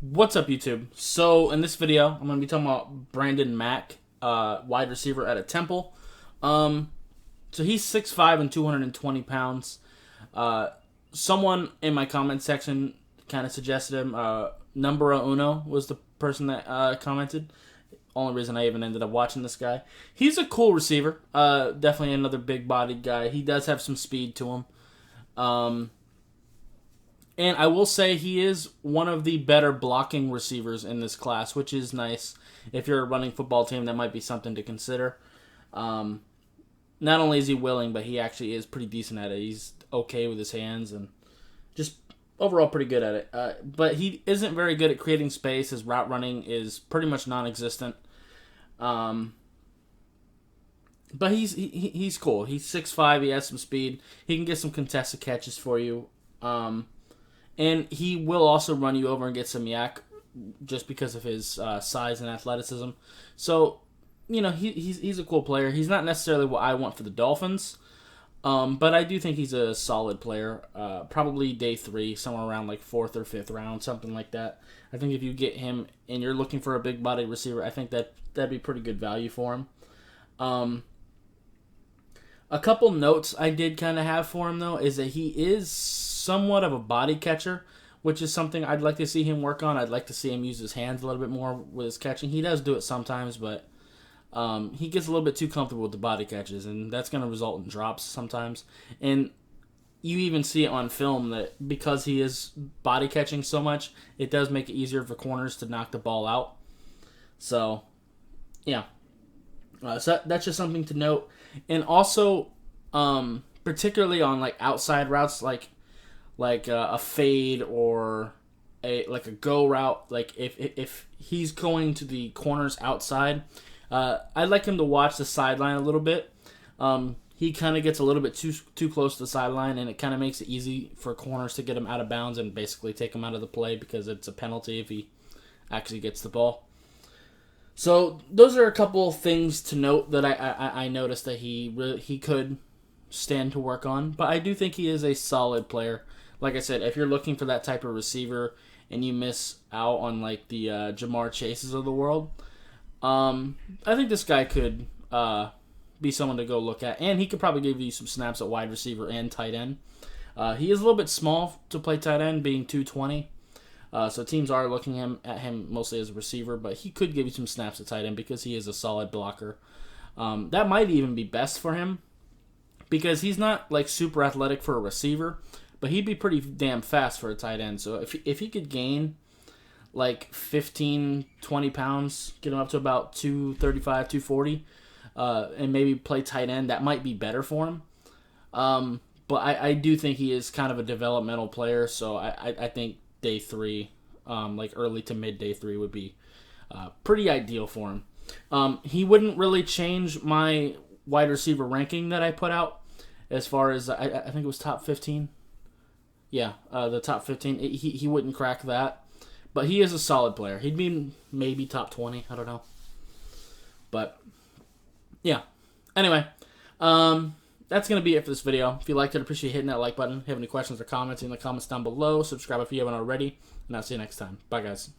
What's up, YouTube? So, in this video, I'm going to be talking about Branden Mack, wide receiver at a Temple. So he's 6'5" and 220 pounds. Someone in my comment section kind of suggested him. Number Uno was the person that commented. Only reason I even ended up watching this guy. He's a cool receiver. Definitely another big-bodied guy. He does have some speed to him. And I will say he is one of the better blocking receivers in this class, which is nice. If you're a running football team, that might be something to consider. Not only is he willing, but he actually is pretty decent at it. He's okay with his hands and just overall pretty good at it. But he isn't very good at creating space. His route running is pretty much non-existent. But he's cool. He's 6'5". He has some speed. He can get some contested catches for you. And he will also run you over and get some yak just because of his size and athleticism. So, you know, he's a cool player. He's not necessarily what I want for the Dolphins, but I do think he's a solid player. Probably day 3, somewhere around like 4th or 5th round, something like that. I think if you get him and you're looking for a big-bodied receiver, I think that'd be pretty good value for him. A couple notes I did kind of have for him, though, is that he is somewhat of a body catcher, which is something I'd like to see him work on. I'd like to see him use his hands a little bit more with his catching. He does do it sometimes, but he gets a little bit too comfortable with the body catches, and that's going to result in drops sometimes. And you even see it on film that because he is body catching so much, it does make it easier for corners to knock the ball out. So, yeah. So that's just something to note. And also, particularly on like outside routes, like a fade or a go route, like if he's going to the corners outside, I'd like him to watch the sideline a little bit. He kind of gets a little bit too close to the sideline, and it kind of makes it easy for corners to get him out of bounds and basically take him out of the play because it's a penalty if he actually gets the ball. So those are a couple things to note that I noticed that he could stand to work on. But I do think he is a solid player. Like I said, if you're looking for that type of receiver and you miss out on like the Jamar Chases of the world, I think this guy could be someone to go look at. And he could probably give you some snaps at wide receiver and tight end. He is a little bit small to play tight end, being 220. So teams are looking at him mostly as a receiver, but he could give you some snaps at tight end because he is a solid blocker. That might even be best for him because he's not like super athletic for a receiver, but he'd be pretty damn fast for a tight end. So if he could gain like 15, 20 pounds, get him up to about 235, 240, and maybe play tight end, that might be better for him. But I do think he is kind of a developmental player, so I think day 3, like early to mid day 3 would be pretty ideal for him. He wouldn't really change my wide receiver ranking that I put out as far as, I think it was top 15. Yeah, the top 15. He wouldn't crack that, but he is a solid player. He'd be maybe top 20, I don't know. But, yeah. Anyway, that's going to be it for this video. If you liked it, I appreciate hitting that like button. If you have any questions or comments, in the comments down below. Subscribe if you haven't already. And I'll see you next time. Bye, guys.